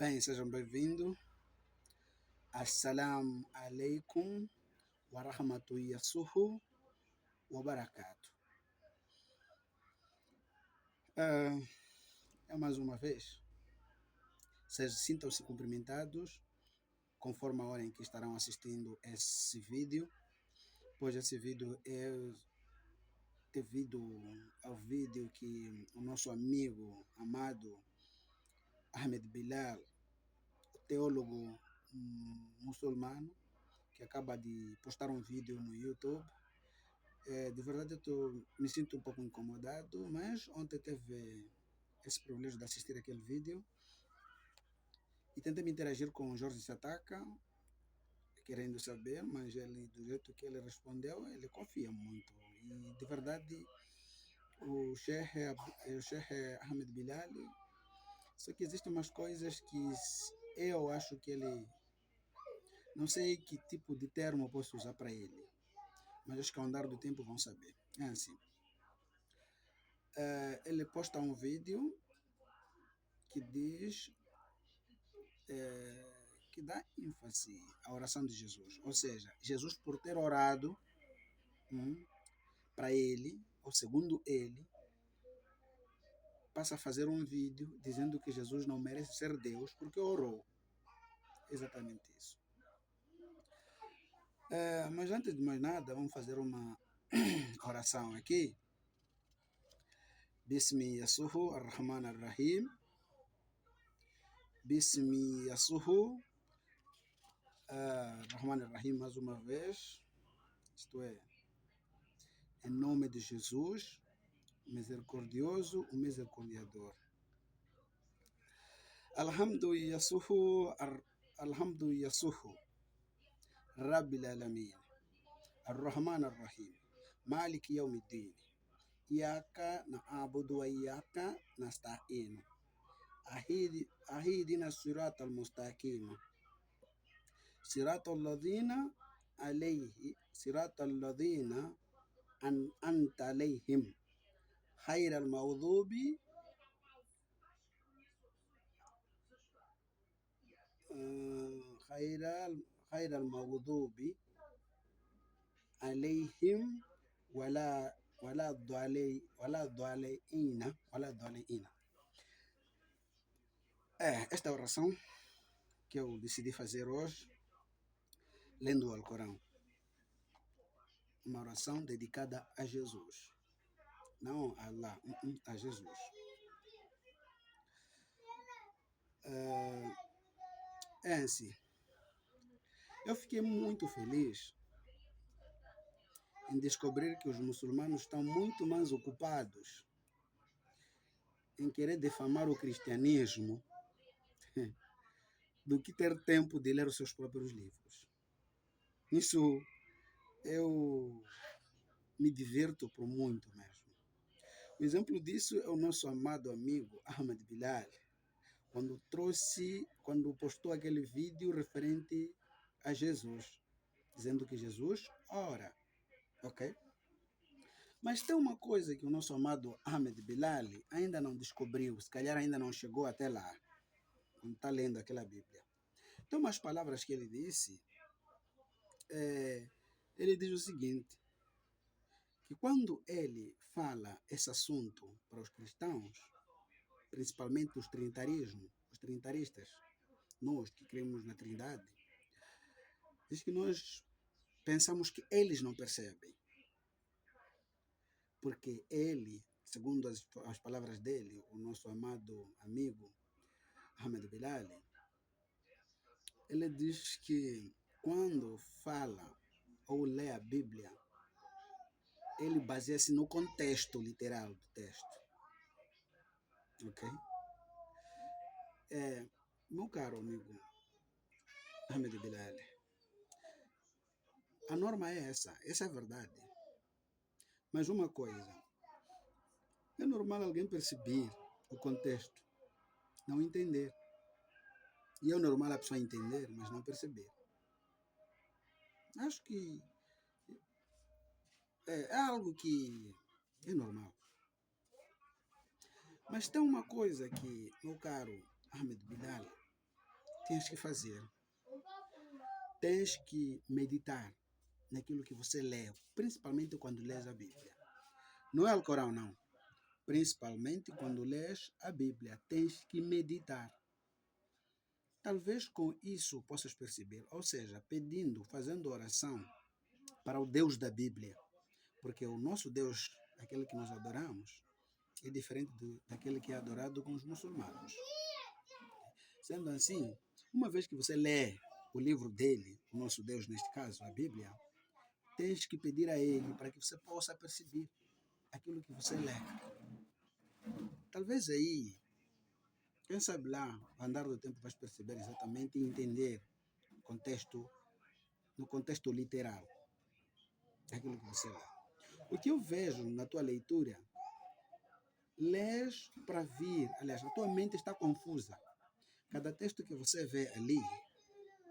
Bem, sejam bem-vindos. Assalamu alaikum wa rahmatullahi wa barakatuh. Mais uma vez, sintam-se cumprimentados conforme a hora em que estarão assistindo esse vídeo, pois esse vídeo é devido ao vídeo que o nosso amigo amado Ahmed Bilal, teólogo muçulmano, que acaba de postar um vídeo no YouTube. De verdade eu me sinto um pouco incomodado, mas ontem teve esse privilégio de assistir aquele vídeo e tentei me interagir com o Jorge Sataka, querendo saber, mas ele, do jeito que ele respondeu, ele confia muito. E de verdade o Sheikh Ahmed Bilal, só que existem umas coisas que eu acho que ele, não sei que tipo de termo eu posso usar para ele, mas acho que ao andar do tempo vão saber. É assim, ele posta um vídeo que diz que dá ênfase à oração de Jesus, ou seja, Jesus por ter orado para ele, ou segundo ele, passa a fazer um vídeo dizendo que Jesus não merece ser Deus porque orou. Exatamente isso. Mas antes de mais nada, vamos fazer uma oração aqui. Bismi Yasuhu Ar-Rahman Ar-Rahim. Bismi Yasuhu Ar-Rahman Ar-Rahim mais uma vez. Isto é, em nome de Jesus, misericordioso, o misericordiador. Alhamdu Yasuhu Rabbil Alamin. Ar-Rahman Ar-Rahim. Malik Yawmiddin. Iyaka na'budu wa iyaka nasta'in. Ahidina sirata al-mustaqim. Sirata alladhina an'amta alayhim. Khayra al-maghdubi خير المغضوب عليهم ولا الضالين. Esta oração que eu decidi fazer hoje, lendo o Alcorão, uma oração dedicada a Jesus, não a Allah, a Jesus. Assim, eu fiquei muito feliz em descobrir que os muçulmanos estão muito mais ocupados em querer defamar o cristianismo do que ter tempo de ler os seus próprios livros. Isso eu me divirto por muito mesmo. O exemplo disso é o nosso amado amigo Ahmed Bilal, quando postou aquele vídeo referente a Jesus, dizendo que Jesus ora, ok? Mas tem uma coisa que o nosso amado Ahmed Bilal ainda não descobriu, se calhar ainda não chegou até lá, quando está lendo aquela Bíblia. Tem umas palavras que ele disse, ele diz o seguinte, que quando ele fala esse assunto para os cristãos, principalmente os trinitaristas, nós que cremos na Trindade, diz que nós pensamos que eles não percebem. Porque ele, segundo as palavras dele, o nosso amado amigo Ahmed Bilal, ele diz que quando fala ou lê a Bíblia, ele baseia-se no contexto literal do texto. Ok? Meu caro amigo Ahmed Bilal, a norma é essa é a verdade. Mas uma coisa, é normal alguém perceber o contexto, não entender. E é normal a pessoa entender, mas não perceber. Acho que é algo que é normal. Mas tem uma coisa que, meu caro Ahmed Bilal, tens que fazer? Tens que meditar naquilo que você lê, principalmente quando lês a Bíblia. Não é o Corão, não. Principalmente quando lês a Bíblia, tens que meditar. Talvez com isso possas perceber, ou seja, pedindo, fazendo oração para o Deus da Bíblia, porque o nosso Deus, aquele que nós adoramos, é diferente daquele que é adorado com os muçulmanos. Sendo assim, uma vez que você lê o livro dele, o nosso Deus neste caso, a Bíblia, tens que pedir a ele para que você possa perceber aquilo que você lê. Talvez aí, quem sabe lá, ao andar do tempo, vais perceber exatamente e entender o contexto, no contexto literal daquilo que você lê. O que eu vejo na tua leitura, lês para vir, aliás, a tua mente está confusa. Cada texto que você vê ali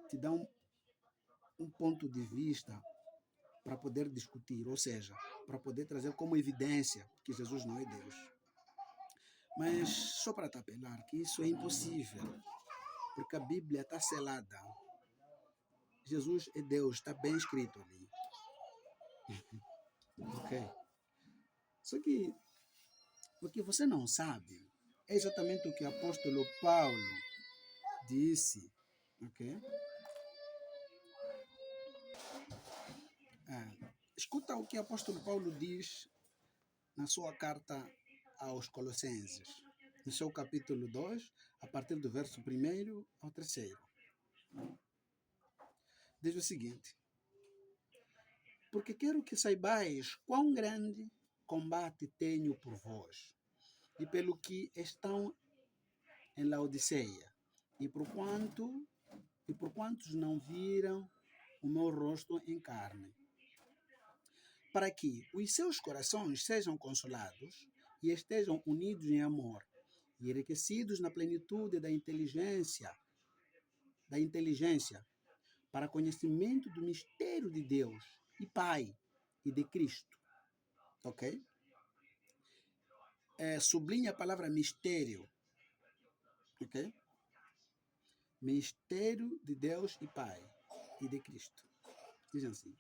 te dá um ponto de vista para poder discutir, ou seja, para poder trazer como evidência que Jesus não é Deus. Mas só para te apelar que isso é impossível, porque a Bíblia está selada. Jesus é Deus, está bem escrito ali. Ok? Só que o que você não sabe é exatamente o que o apóstolo Paulo disse. Ok? Escuta o que o apóstolo Paulo diz na sua carta aos Colossenses, no seu capítulo 2, a partir do verso 1 ao 3. Diz o seguinte: porque quero que saibais quão grande combate tenho por vós, e pelo que estão em Laodiceia, e por quantos não viram o meu rosto em carne, para que os seus corações sejam consolados e estejam unidos em amor, e enriquecidos na plenitude da inteligência, para conhecimento do mistério de Deus e Pai e de Cristo. Ok? Sublinha a palavra mistério. Ok? Mistério de Deus e Pai e de Cristo. Diz assim: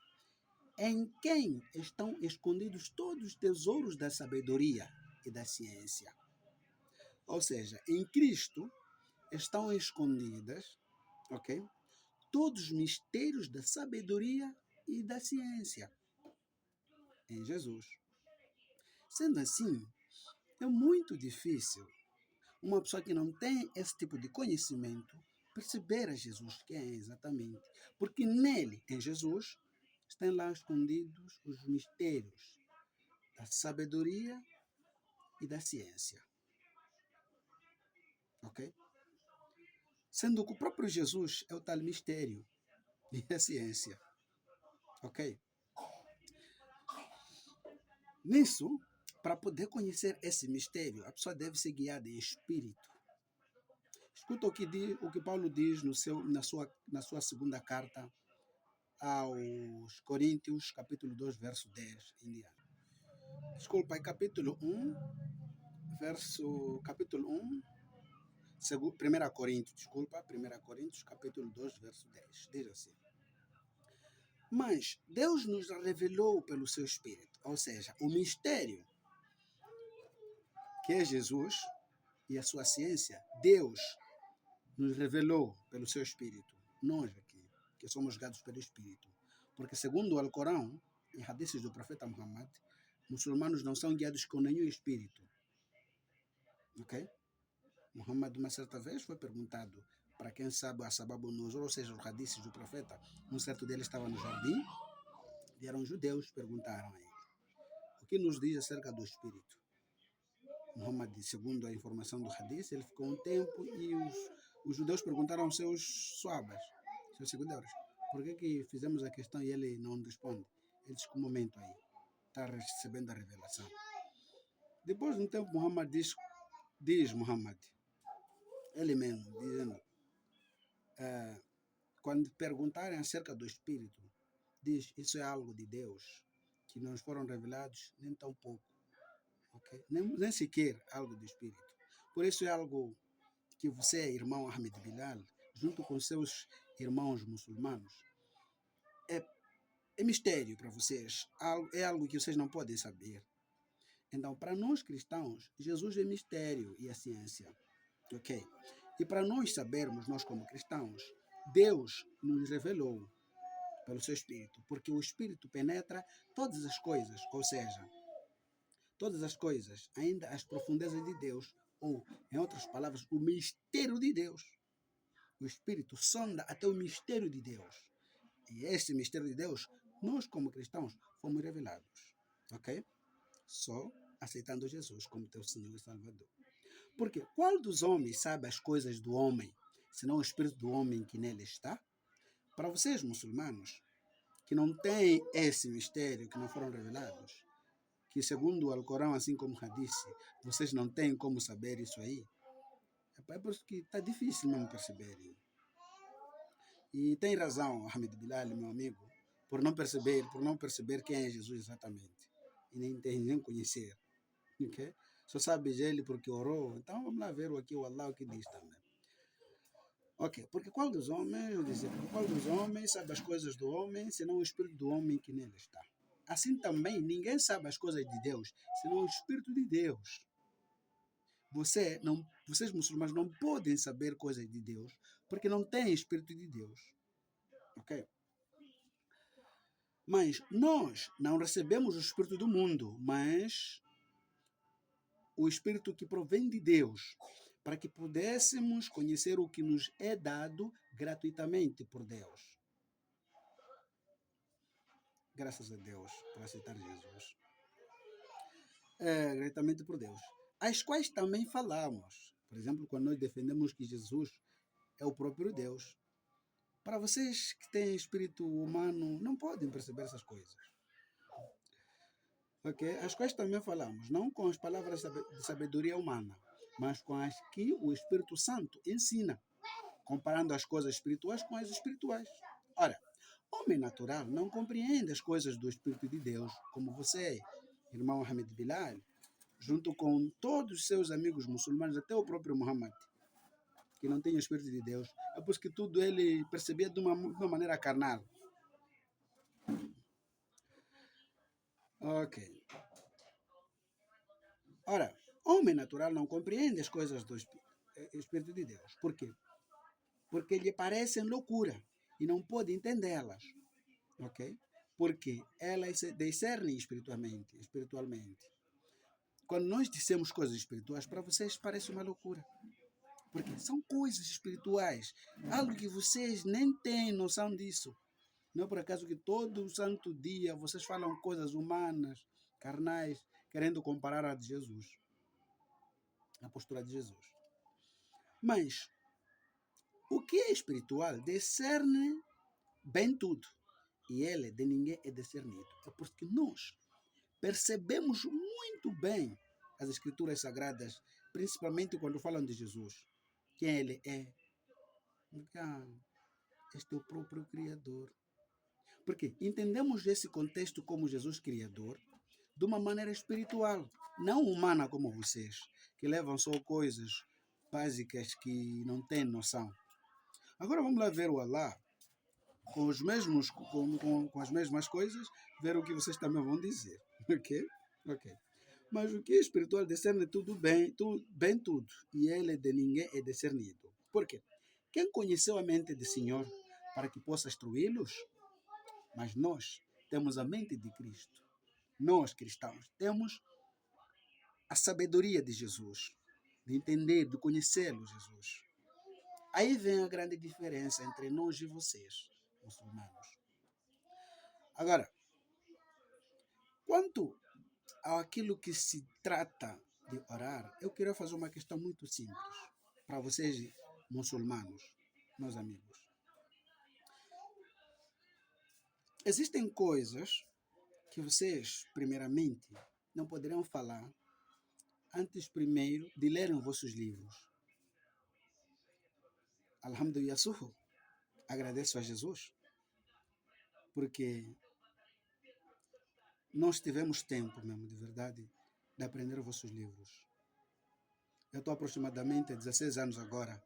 em quem estão escondidos todos os tesouros da sabedoria e da ciência. Ou seja, em Cristo estão escondidas, ok? Todos os mistérios da sabedoria e da ciência. Em Jesus. Sendo assim, é muito difícil uma pessoa que não tem esse tipo de conhecimento perceber a Jesus quem é exatamente. Porque nele, em Jesus, estão lá escondidos os mistérios da sabedoria e da ciência. Ok? Sendo que o próprio Jesus é o tal mistério e a ciência. Ok? Nisso, para poder conhecer esse mistério, a pessoa deve ser guiada em espírito. Escuta o que Paulo diz na sua segunda carta aos Coríntios, capítulo 2, verso 10 em diante. Desculpa, é capítulo 1, capítulo 1, 1 Coríntios, desculpa, 1 Coríntios, capítulo 2, verso 10. Diz assim: mas Deus nos revelou pelo seu Espírito, ou seja, o mistério que é Jesus e a sua ciência, Deus nos revelou pelo seu Espírito. Nós aqui, que somos guiados pelo Espírito. Porque segundo o Alcorão, em hadiths do profeta Muhammad, muçulmanos não são guiados com nenhum espírito. Ok? Muhammad, uma certa vez, foi perguntado para quem sabe a Sababu Nuzul, ou seja, os hadiths do profeta. Um certo deles estava no jardim, vieram judeus, perguntaram a ele: o que nos diz acerca do espírito? Muhammad, segundo a informação do hadith, ele ficou um tempo e os judeus perguntaram aos seus suabas, seus seguidores, por que fizemos a questão e ele não responde? Ele disse que um momento aí, está recebendo a revelação. Depois de um tempo, Muhammad diz Muhammad, ele mesmo, dizendo, quando perguntarem acerca do Espírito, diz, isso é algo de Deus, que não foram revelados nem tão pouco, okay? nem sequer algo do Espírito. Por isso é algo que você, irmão Ahmed Bilal, junto com seus irmãos muçulmanos, é, é mistério para vocês. É algo que vocês não podem saber. Então, para nós cristãos, Jesus é mistério e a ciência. Ok? E para nós sabermos, nós como cristãos, Deus nos revelou pelo seu Espírito, porque o Espírito penetra todas as coisas, ou seja, todas as coisas, ainda as profundezas de Deus, ou, em outras palavras, o mistério de Deus. O Espírito sonda até o mistério de Deus. E esse mistério de Deus, nós como cristãos, fomos revelados. Ok? Só aceitando Jesus como teu Senhor e Salvador. Porque qual dos homens sabe as coisas do homem, senão o Espírito do homem que nele está? Para vocês, muçulmanos, que não têm esse mistério, que não foram revelados, que segundo o Alcorão, assim como disse, vocês não têm como saber isso aí, é por isso que está difícil mesmo perceberem. E tem razão, Ahmed Bilal, meu amigo, por não perceber quem é Jesus exatamente. E nem conhecer. Okay? Só sabes ele porque orou. Então vamos lá ver aqui o Allah o que diz também. Ok, porque qual dos homens sabe as coisas do homem, senão o Espírito do homem que nele está? Assim também, ninguém sabe as coisas de Deus, senão o Espírito de Deus. Vocês muçulmanos não podem saber coisas de Deus, porque não têm Espírito de Deus. Ok? Mas nós não recebemos o Espírito do mundo, mas o Espírito que provém de Deus, para que pudéssemos conhecer o que nos é dado gratuitamente por Deus. Graças a Deus por aceitar Jesus. Gratuitamente por Deus. As quais também falamos. Por exemplo, quando nós defendemos que Jesus é o próprio Deus. Para vocês que têm espírito humano, não podem perceber essas coisas. Ok? As quais também falamos, não com as palavras de sabedoria humana, mas com as que o Espírito Santo ensina, comparando as coisas espirituais com as espirituais. Ora, homem natural não compreende as coisas do Espírito de Deus, como você, irmão Ahmed Bilal, junto com todos os seus amigos muçulmanos, até o próprio Muhammad, que não tem o Espírito de Deus. É por isso que tudo ele percebia de uma maneira carnal. Ok. Ora, homem natural não compreende as coisas do Espírito de Deus. Por quê? Porque lhe parecem loucura e não pode entendê-las. Ok? Porque elas se discernem espiritualmente. Quando nós dissemos coisas espirituais, para vocês parece uma loucura. Porque são coisas espirituais. Algo que vocês nem têm noção disso. Não é por acaso que todo santo dia vocês falam coisas humanas, carnais, querendo comparar a de Jesus. A postura de Jesus. Mas o que é espiritual discerne bem tudo. E ele de ninguém é discernido. É porque nós percebemos muito bem as escrituras sagradas, principalmente quando falam de Jesus. Quem ele é. Este é o próprio Criador. Porque entendemos esse contexto como Jesus Criador de uma maneira espiritual, não humana como vocês, que levam só coisas básicas que não têm noção. Agora vamos lá ver o Allah com as mesmas coisas, ver o que vocês também vão dizer. Ok? Ok. Mas o que é espiritual discerne tudo bem, tudo, e ele de ninguém é discernido. Por quê? Quem conheceu a mente do Senhor para que possa instruí-los? Mas nós temos a mente de Cristo. Nós, cristãos, temos a sabedoria de Jesus, de entender, de conhecê-lo, Jesus. Aí vem a grande diferença entre nós e vocês, muçulmanos. Agora, quanto àquilo que se trata de orar, eu queria fazer uma questão muito simples para vocês, muçulmanos, meus amigos. Existem coisas que vocês, primeiramente, não poderiam falar antes primeiro de lerem vossos livros. Alhamdulillah, agradeço a Jesus, porque nós tivemos tempo mesmo, de verdade, de aprender vossos livros. Eu estou aproximadamente há 16 anos agora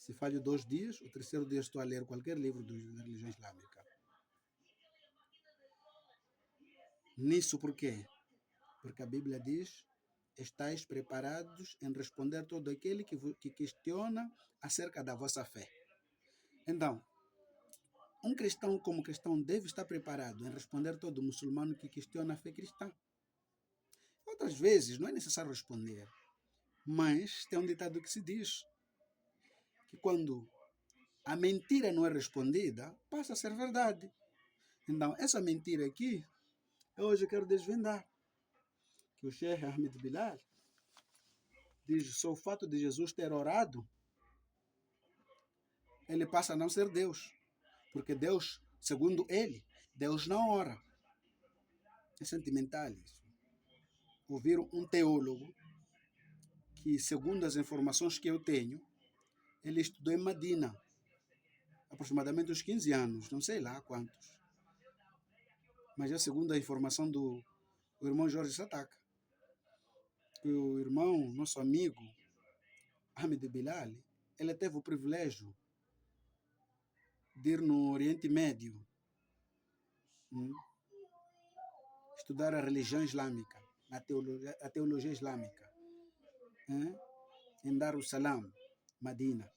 Se falho 2 dias, o terceiro dia estou a ler qualquer livro da religião islâmica. Nisso por quê? Porque a Bíblia diz: estáis preparados em responder todo aquele que questiona acerca da vossa fé. Então, um cristão como cristão deve estar preparado em responder todo muçulmano que questiona a fé cristã. Outras vezes não é necessário responder, mas tem um ditado que se diz que quando a mentira não é respondida, passa a ser verdade. Então, essa mentira aqui, eu hoje quero desvendar. Que o Sheikh Ahmed Bilal diz: só o fato de Jesus ter orado, ele passa a não ser Deus. Porque Deus, segundo ele, Deus não ora. É sentimental isso. Ouvir um teólogo que, segundo as informações que eu tenho, ele estudou em Medina, aproximadamente uns 15 anos, não sei lá quantos. Mas é segundo a informação do irmão Jorge Sataka, que o irmão, nosso amigo, Ahmed Bilal, ele teve o privilégio de ir no Oriente Médio, estudar a religião islâmica, a teologia islâmica, em Darussalam, Medina,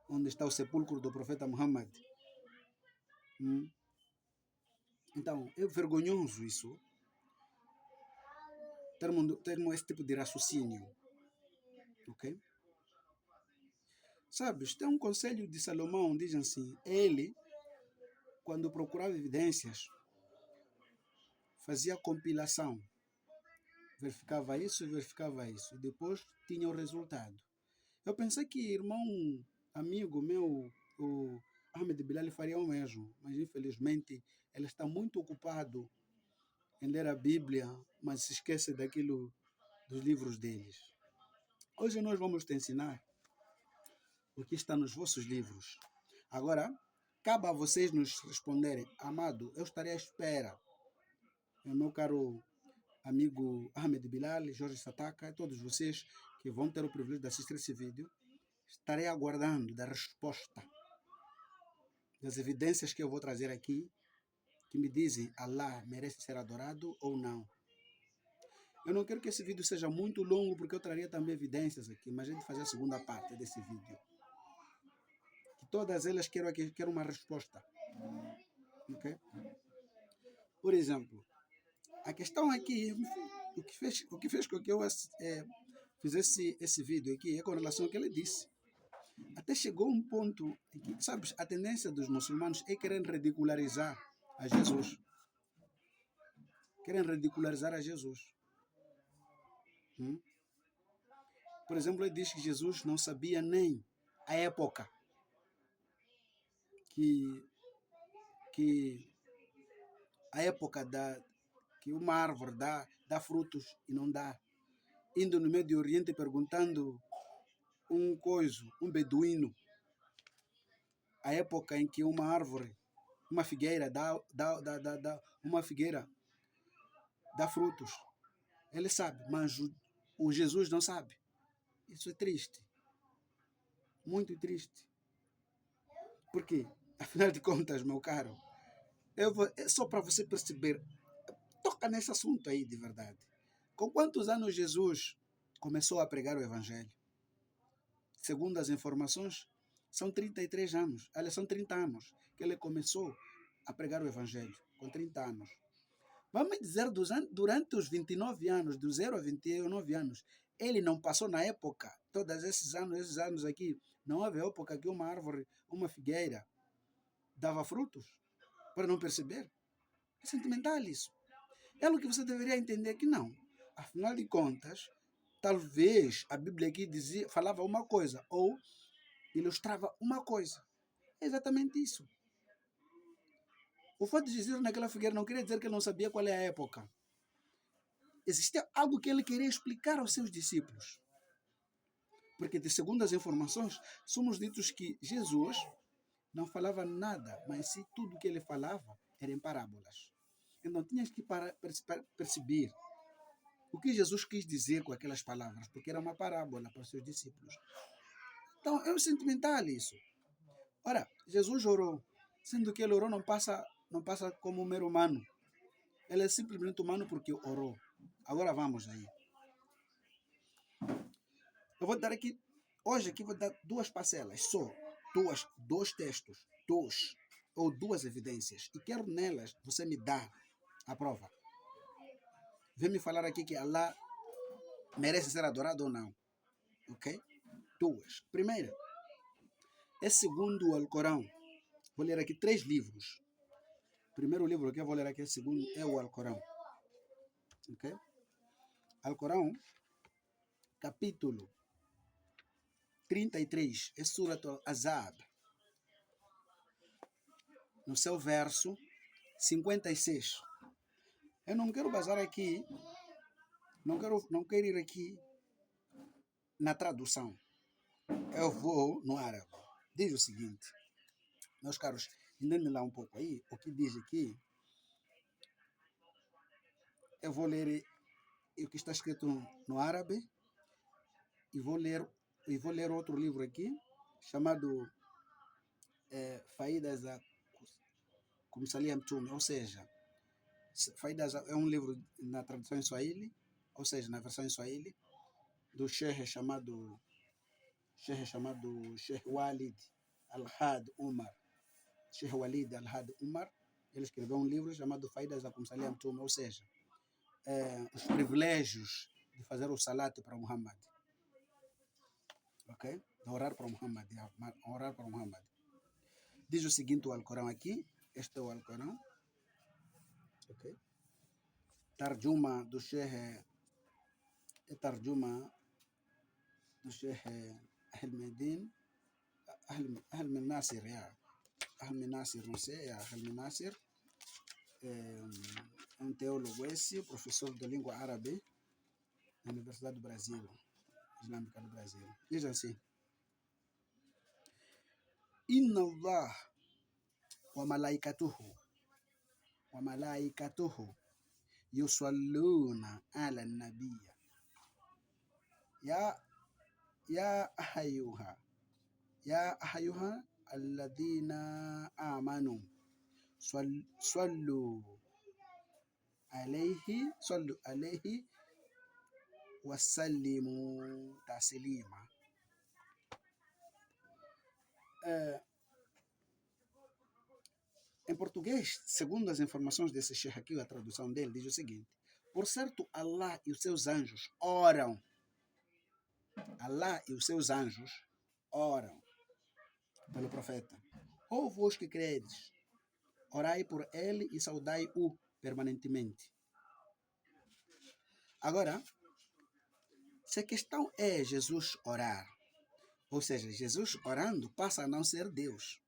onde está o sepulcro do profeta Muhammad. Então, é vergonhoso isso, termos esse tipo de raciocínio, ok? Sabes, tem um conselho de Salomão, diz assim: ele, quando procurava evidências, fazia compilação, verificava isso, e depois tinha o resultado. Eu pensei que irmão, amigo meu, o Ahmed Bilal faria o mesmo, mas infelizmente ele está muito ocupado em ler a Bíblia, mas se esquece daquilo dos livros deles. Hoje nós vamos te ensinar o que está nos vossos livros. Agora, cabe a vocês nos responderem: amado, eu estarei à espera. Meu caro amigo Ahmed Bilal, Jorge Sataka, e todos vocês que vão ter o privilégio de assistir esse vídeo, estarei aguardando da resposta, das evidências que eu vou trazer aqui, que me dizem Allah merece ser adorado ou não. Eu não quero que esse vídeo seja muito longo, porque eu traria também evidências aqui, mas a gente fazer a segunda parte desse vídeo. Que todas elas quero uma resposta. Okay? Por exemplo, a questão aqui, o que fez com que eu fizesse esse vídeo aqui é com relação ao que ele disse. Até chegou um ponto em que, sabes, a tendência dos muçulmanos é querer ridicularizar a Jesus. Querem ridicularizar a Jesus. Por exemplo, ele diz que Jesus não sabia nem a época que a época que uma árvore dá frutos e não dá. Indo no Médio Oriente perguntando um beduíno, a época em que uma árvore, uma figueira uma figueira dá frutos. Ele sabe, mas o Jesus não sabe. Isso é triste. Muito triste. Por quê? Afinal de contas, meu caro, é só para você perceber, toca nesse assunto aí de verdade. Com quantos anos Jesus começou a pregar o Evangelho? Segundo as informações, são 33 anos. Aliás, são 30 anos que ele começou a pregar o Evangelho. Com 30 anos. Vamos dizer, durante os 29 anos, do 0 a 29 anos, ele não passou na época, todos esses anos aqui, não houve época que uma árvore, uma figueira, dava frutos? Para não perceber? É sentimental isso. É algo que você deveria entender que não. Afinal de contas, talvez a Bíblia aqui falava uma coisa, ou ilustrava uma coisa. É exatamente isso. O fato de Jesus naquela figueira não queria dizer que ele não sabia qual é a época. Existia algo que ele queria explicar aos seus discípulos. Porque, de segundo as informações, somos ditos que Jesus não falava nada, mas sim tudo que ele falava era em parábolas. Então, tinhas que perceber o que Jesus quis dizer com aquelas palavras, porque era uma parábola para os seus discípulos. Então, é um sentimental isso. Ora, Jesus orou, sendo que ele orou não passa como um mero humano. Ele é simplesmente humano porque orou. Agora vamos aí. Eu vou dar aqui, hoje aqui vou dar duas parcelas, só. Dois textos, ou duas evidências. E quero nelas você me dar a prova. Vem me falar aqui que Allah merece ser adorado ou não. Ok? Duas. Primeira, é segundo o Alcorão. Vou ler aqui 3 livros. O primeiro livro que eu vou ler aqui é o Alcorão. Ok? Alcorão, capítulo 33, é Surat al-Azab. No seu verso 56. Eu não quero basar aqui, não quero ir aqui na tradução. Eu vou no árabe. Diz o seguinte, meus caros, entendem lá um pouco aí, o que diz aqui. Eu vou ler o que está escrito no árabe e vou ler outro livro aqui, chamado Faidas a Kumsalia Mtume, ou seja, Faidas é um livro na tradução em Swahili, ou seja, na versão em Swahili, do Sheikh chamado Sheikh Walid Al-Had Umar. Sheikh Walid Al-Had Umar, ele escreveu um livro chamado Faidas a Kumsalia Mtume, ou seja, os privilégios de fazer o salat para Muhammad. Ok? De orar para Muhammad. Orar para Muhammad. Diz o seguinte o Alcorão aqui. Este é o Alcorão. Ok? Tarjuma do Sheikh. Tarjuma do Sheikh Ahmed Nasir. Ahmed Nasir, não sei. Ahmed Nasir. É um teólogo esse, professor de língua árabe na Universidade do Brasil. Islâmica do Brasil. Diz assim: Inna Allah wa malaikatuhu yusalluna ala nabiyya ya ayyuha alladhina amanu sallu alayhi wa sallimu taslima. Em português, segundo as informações desse sheikh aqui, a tradução dele diz o seguinte: por certo, Allah e os seus anjos oram. Allah e os seus anjos oram pelo profeta. Ou vós que credes, orai por ele e saudai-o permanentemente. Agora, se a questão é Jesus orar, ou seja, Jesus orando passa a não ser Deus.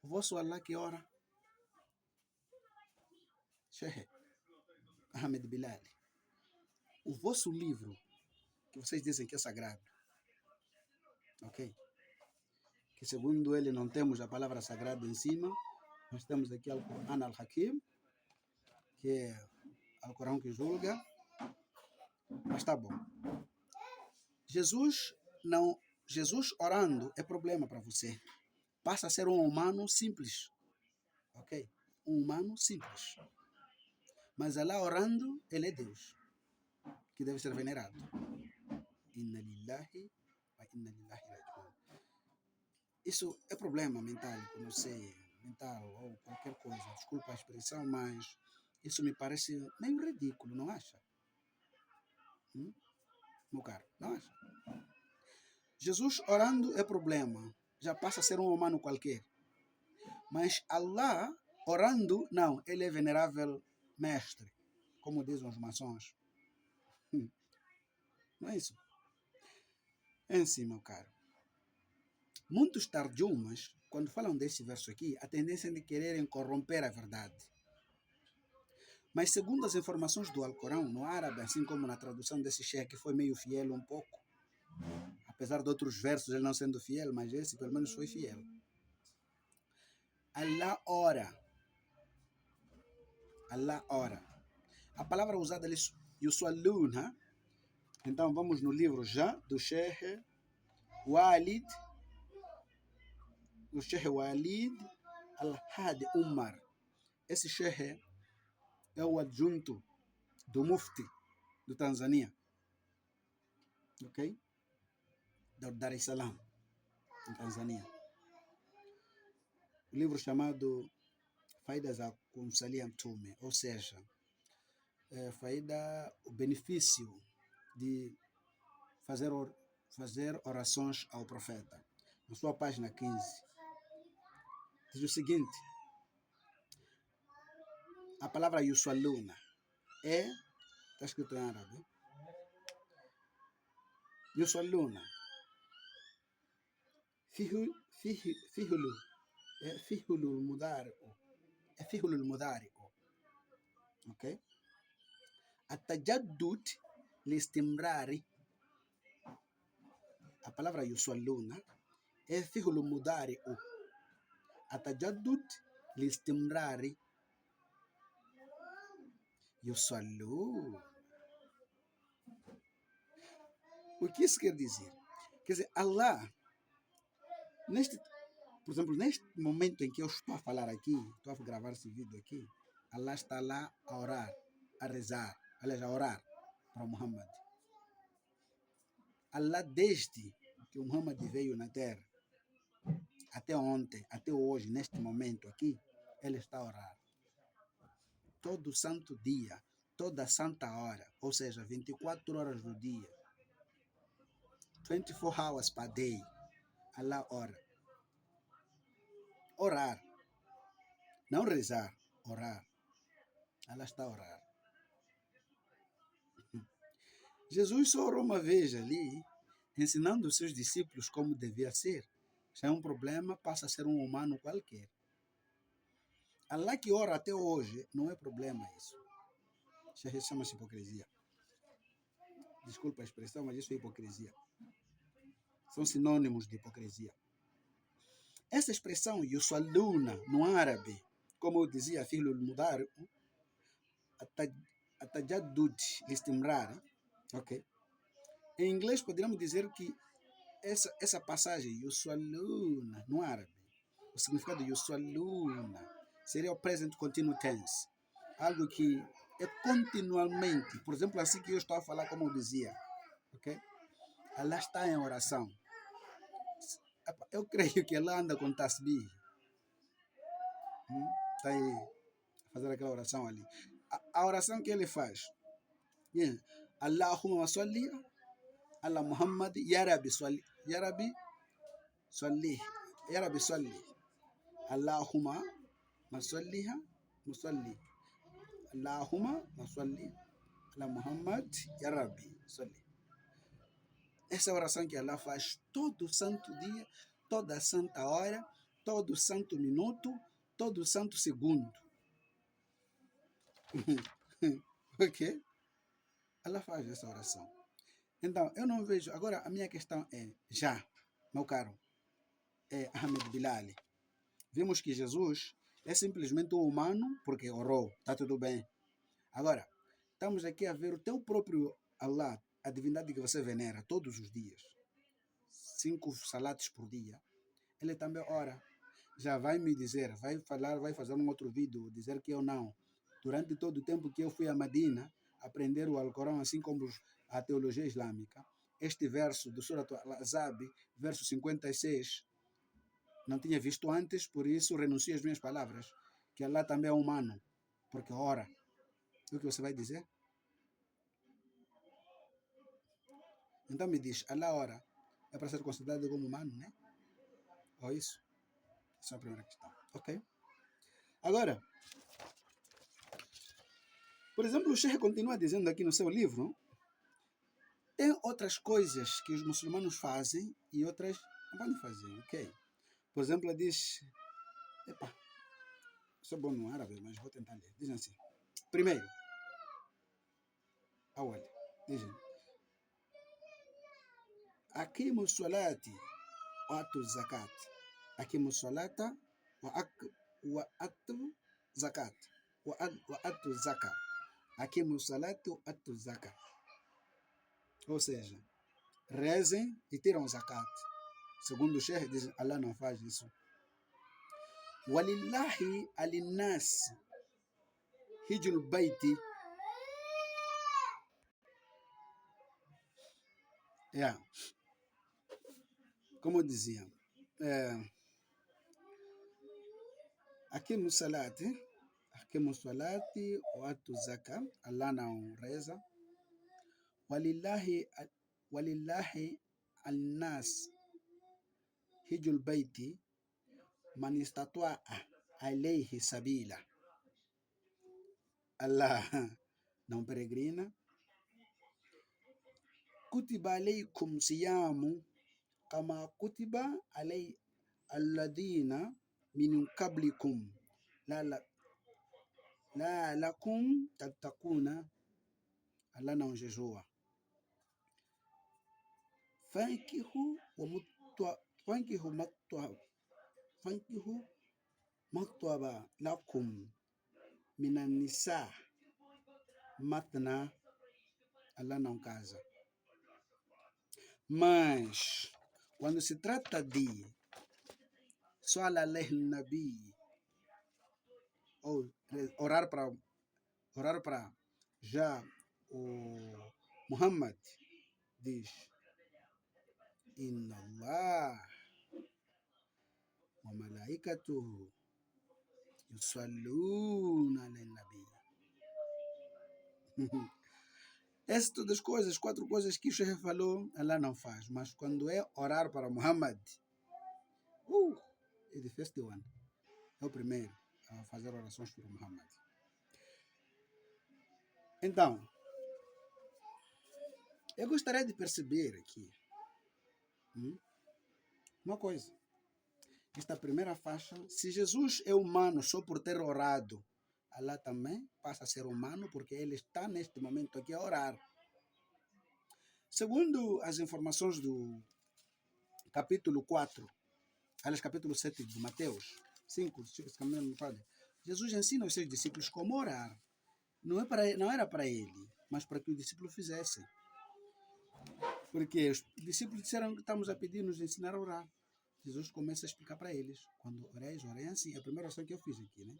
O vosso Allah que ora, Sheikh Ahmed Bilal, o vosso livro, que vocês dizem que é sagrado, ok? Que segundo ele não temos a palavra sagrada em cima, nós temos aqui o Quran al-Hakim, que é o Corão que julga, mas tá bom. Jesus orando é problema para você. Passa a ser um humano simples, ok? Um humano simples. Mas Allah orando, ele é Deus, que deve ser venerado. Inna lillahi wa inna ilaihi raji'un. Isso é problema mental, não sei, mental ou qualquer coisa. Desculpa a expressão, mas isso me parece meio ridículo, não acha? Meu caro, não acha? Jesus orando é problema, já passa a ser um humano qualquer. Mas Allah orando, não, ele é venerável mestre, como dizem os maçons. Não é isso? É assim, meu caro. Muitos tarjumas, quando falam desse verso aqui, a tendência é de quererem corromper a verdade. Mas segundo as informações do Alcorão, no árabe, assim como na tradução desse sheikh, que foi meio fiel um pouco, apesar de outros versos ele não sendo fiel, mas esse pelo menos foi fiel. Allah ora. Allah ora. A palavra usada ali, yusalluna. Então vamos no livro já do Sheikh Walid o Sheikh Walid Al-Hadi Umar. Esse Sheikh é o adjunto do Mufti do Tanzânia, ok? Do Dar es Salaam, em Tanzânia. O livro chamado Faida za Kumsalia Mtume, ou seja, faida, o benefício de fazer orações ao profeta. Na sua página 15, diz o seguinte: a palavra Yusaluna está escrito em árabe, Yusaluna, fihulu mudari'u, ok? التجدد لاستمرار. A palavra يصلون é فعل مضارع. التجدد لاستمرار يصلون. O que isso quer dizer? Quer dizer, Allah, por exemplo, neste momento em que eu estou a falar aqui, estou a gravar esse vídeo aqui, Allah está lá a orar, a rezar, aliás, a orar para Muhammad. Allah, desde que o Muhammad veio na Terra, até ontem, até hoje, neste momento aqui, ele está a orar. Todo santo dia, toda santa hora, ou seja, 24 horas do dia, 24 hours per day, Allah ora. Orar, não rezar, orar. Allah está a orar. Jesus só orou uma vez ali, ensinando os seus discípulos como devia ser. Se é um problema, passa a ser um humano qualquer. Allah que ora até hoje, não é problema isso. Isso chama-se hipocrisia. Desculpa a expressão, mas isso é hipocrisia. São sinônimos de hipocrisia. Essa expressão, yusalluna, no árabe, como eu dizia, filho mudar, atajaddud, listimrar, ok? Em inglês, poderíamos dizer que essa passagem, yusalluna, no árabe, o significado de yusalluna seria o present continuous tense. Algo que é continuamente. Por exemplo, assim que eu estou a falar, como eu dizia, ok? Allah está em oração. Eu creio que ela anda com tasbih. Está aí a fazer aquela oração ali. A oração que ele faz. Allahumma salli ala Muhammad ya Rabbi salli. Ya Rabbi salli. Ya Rabbi salli. Allahumma masalliha musalli. Allahumma masalli ala Muhammad ya Rabbi salli. Essa oração que Allah faz todo santo dia, toda santa hora, todo santo minuto, todo santo segundo. Ok? Allah faz essa oração. Então, eu não vejo. Agora, a minha questão é: já, meu caro, Ahmed Bilal, vimos que Jesus é simplesmente um humano porque orou, está tudo bem. Agora, estamos aqui a ver o teu próprio Allah, a divindade que você venera todos os dias, 5 salates por dia, ele também ora. Já vai me dizer, vai fazer um outro vídeo, dizer que eu não. Durante todo o tempo que eu fui a Medina, aprender o Alcorão, assim como a teologia islâmica, este verso do Surat Al-Azab, verso 56, não tinha visto antes, por isso renuncio às minhas palavras, que Allah também é humano, porque ora. O que você vai dizer? Então me diz, Allah ora, é para ser considerado como humano, né? Ou isso? Essa é a primeira questão. Ok? Agora, por exemplo, o Sheikh continua dizendo aqui no seu livro, tem outras coisas que os muçulmanos fazem e outras não podem fazer, ok? Por exemplo, ele diz, epa, sou bom no árabe, mas vou tentar ler. Diz assim, primeiro, awal, diz, aqimu salati wa atu zakat. Aqimu salata wa atu zakat. Wa atu zakat. Aqimu salata wa atu zakat. Ou seja, rezem e tiram zakat. Segundo o Sheikh, diz, Allah não faz isso. Walillahi alinas hijul baiti. Como dizia, aquimu salati, watu zaka, Allah não reza. Walillahi alinas hijul baiti man istatua alayhi sabila. Allah não peregrina. Kutiba alaykum siyamu kama kutiba alladhina min qablikum la'allakum tattaquna. Allah não jejua. Fankihu maktaba lakum minan nisa matna. Allah não casa. Mas quando se trata de Swala alaihi nabi, ou orar para já o Muhammad, diz: Inna Allah wa malaikatuhu yusalluna ala nabi. Essas todas as coisas, 4 coisas que o Sheikh falou, Allah não faz. Mas quando é orar para Muhammad, é the first one. É o primeiro a fazer orações para Muhammad. Então, eu gostaria de perceber aqui uma coisa. Esta primeira faixa, se Jesus é humano só por ter orado, Allah também passa a ser humano porque ele está neste momento aqui a orar. Segundo as informações do capítulo 4, aliás, capítulo 7 de Mateus 5, Jesus ensina aos seus discípulos como orar. Não era para ele, mas para que o discípulo fizesse. Porque os discípulos disseram que estamos a pedir nos ensinar a orar. Jesus começa a explicar para eles. Quando oreis, orem assim. É a primeira oração que eu fiz aqui, né?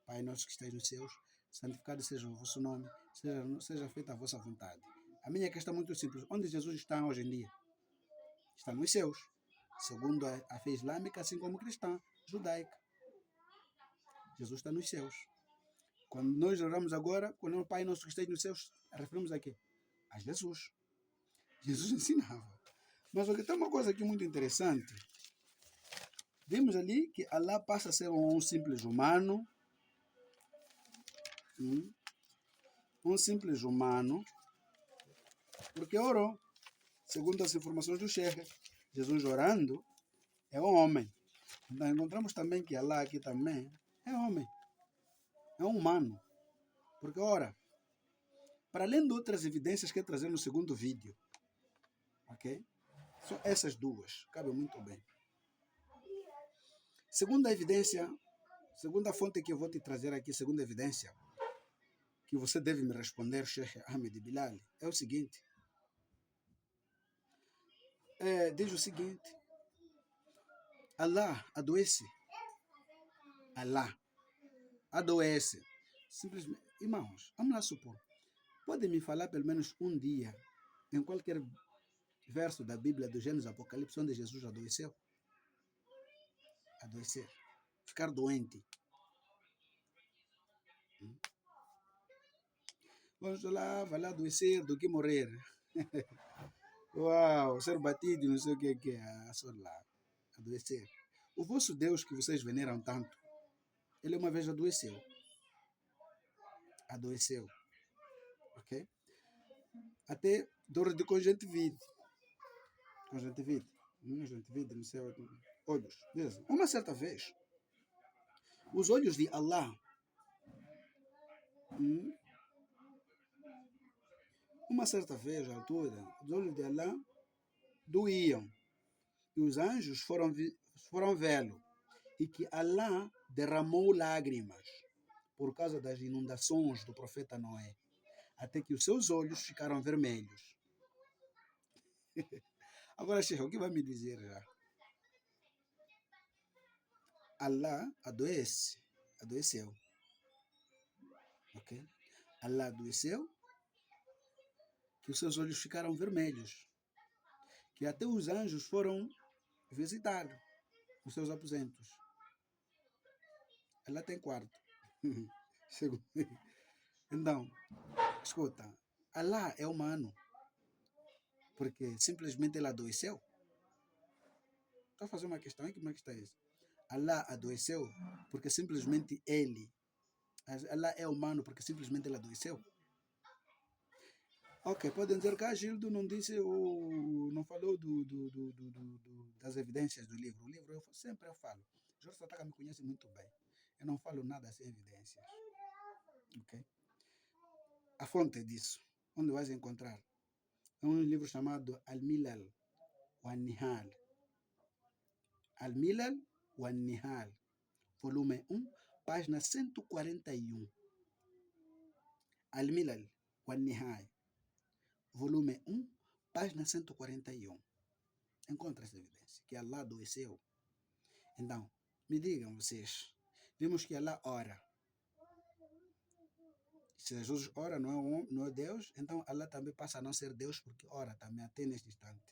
Pai nosso que estais nos céus, santificado seja o vosso nome, seja feita a vossa vontade. A minha questão é muito simples. Onde Jesus está hoje em dia? Está nos céus. Segundo a fé islâmica, assim como cristã, judaica. Jesus está nos céus. Quando nós oramos agora, quando o Pai nosso que está nos céus, referimos a quê? A Jesus. Jesus ensinava. Mas o que tem uma coisa aqui muito interessante. Vimos ali que Allah passa a ser um simples humano. Um simples humano. Porque orou. Segundo as informações do Sheikh, Jesus orando é um homem. Então encontramos também que Allah aqui também é homem. É um humano. Porque ora, para além de outras evidências que é trazer no segundo vídeo, ok? São essas duas, cabe muito bem. Segunda evidência, segunda fonte que eu vou te trazer aqui, segunda evidência, que você deve me responder, Sheikh Ahmed Bilal, é o seguinte. Diz o seguinte: Allah adoece. Allah adoece. Simplesmente, irmãos, vamos lá supor. Pode me falar pelo menos um dia, em qualquer verso da Bíblia, do Gênesis Apocalipse, onde Jesus adoeceu? Adoecer. Ficar doente. Vamos lá, vai lá adoecer do que morrer. Uau, ser batido, não sei o que é. Só lá, adoecer. O vosso Deus que vocês veneram tanto, ele uma vez adoeceu. Adoeceu. Ok? Até dor de conjuntivite. Conjuntivite, não sei, olhos. Beleza. Uma certa vez, os olhos de Allah, uma certa vez, à altura, os olhos de Allah doíam. E os anjos foram vê-lo. E que Allah derramou lágrimas por causa das inundações do profeta Noé. Até que os seus olhos ficaram vermelhos. Agora, Sheikh, o que vai me dizer já? Allah adoeceu, ok? Allah adoeceu, que os seus olhos ficaram vermelhos, que até os anjos foram visitá-lo nos seus aposentos. Allah tem quarto. Então, escuta, Allah é humano, porque simplesmente ele adoeceu. Estou a fazer uma questão, como é que está isso? Allah adoeceu porque simplesmente ele. Allah é humano porque simplesmente ele adoeceu. Ok, podem dizer que Gildo não disse, não falou das evidências do livro. O livro sempre eu falo. Jorge Sataka me conhece muito bem. Eu não falo nada sem evidências. Ok? A fonte disso, onde vais encontrar? É um livro chamado Al-Milal Wan-Nihal. Al-Milal Wan-Nihal, volume 1, página 141. Al-Milal Wan-Nihal, volume 1, página 141. Encontra essa evidência, que Allah adoeceu. Então, me digam vocês, vimos que Allah ora. Se Jesus ora, não é Deus, então Allah também passa a não ser Deus porque ora também até neste instante.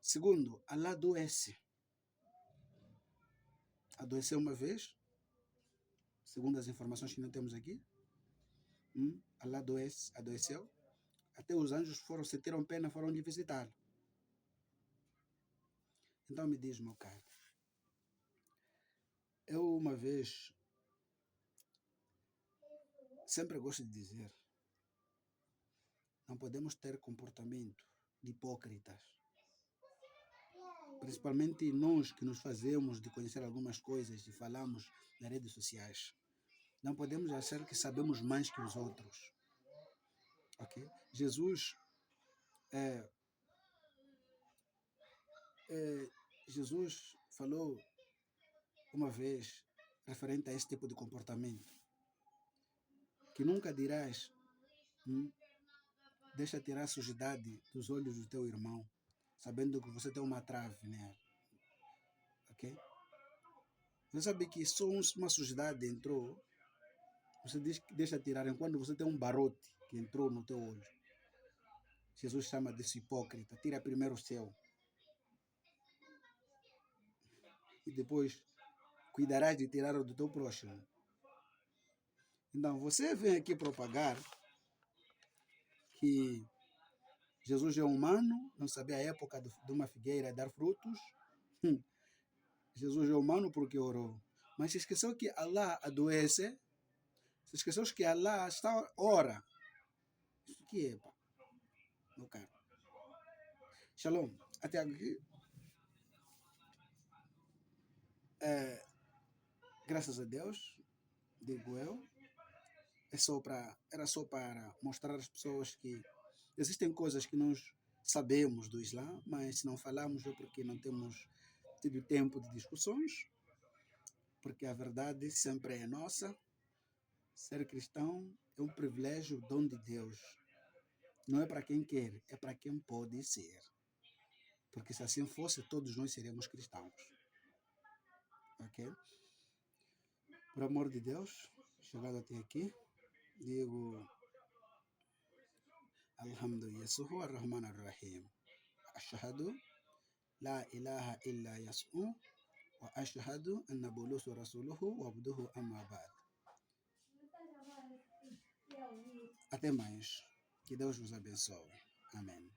Segundo, Allah adoece. Adoeceu uma vez, segundo as informações que não temos aqui. Allah adoeceu. Até os anjos sentiram pena, foram lhe visitá-lo. Então me diz, meu caro, eu uma vez sempre gosto de dizer, não podemos ter comportamento de hipócritas. Principalmente nós que nos fazemos de conhecer algumas coisas e falamos nas redes sociais. Não podemos achar que sabemos mais que os outros. Ok? Jesus falou uma vez referente a esse tipo de comportamento, que nunca dirás, deixa tirar a sujidade dos olhos do teu irmão, sabendo que você tem uma trave nele. Ok? Você sabe que só uma sujidade entrou, você diz que deixa tirar enquanto você tem um barote que entrou no teu olho. Jesus chama desse hipócrita. Tira primeiro o seu. E depois cuidarás de tirar o do teu próximo. Então, você vem aqui propagar que Jesus é humano, não sabia a época de uma figueira dar frutos. Jesus é humano porque orou. Mas se esqueceu que Allah adoece. Se esqueceu que Allah ora. Isso que é, pá, meu caro. Shalom. Até aqui. Graças a Deus, digo eu, era só para mostrar às pessoas que existem coisas que nós sabemos do Islã, mas se não falamos é porque não temos tido tempo de discussões, porque a verdade sempre é nossa. Ser cristão é um privilégio, dom de Deus. Não é para quem quer, é para quem pode ser. Porque se assim fosse, todos nós seríamos cristãos. Ok? Por amor de Deus, chegado até aqui, digo Alhamdulillah, Yasuhu ar-Rahman ar-Rahim. Ashhadu la ilaha illa Yasuhu wa ashhadu anna bulusu rasuluhu wa abduhu amma ba'd. Até mais. Que Deus vos abençoe. Amém.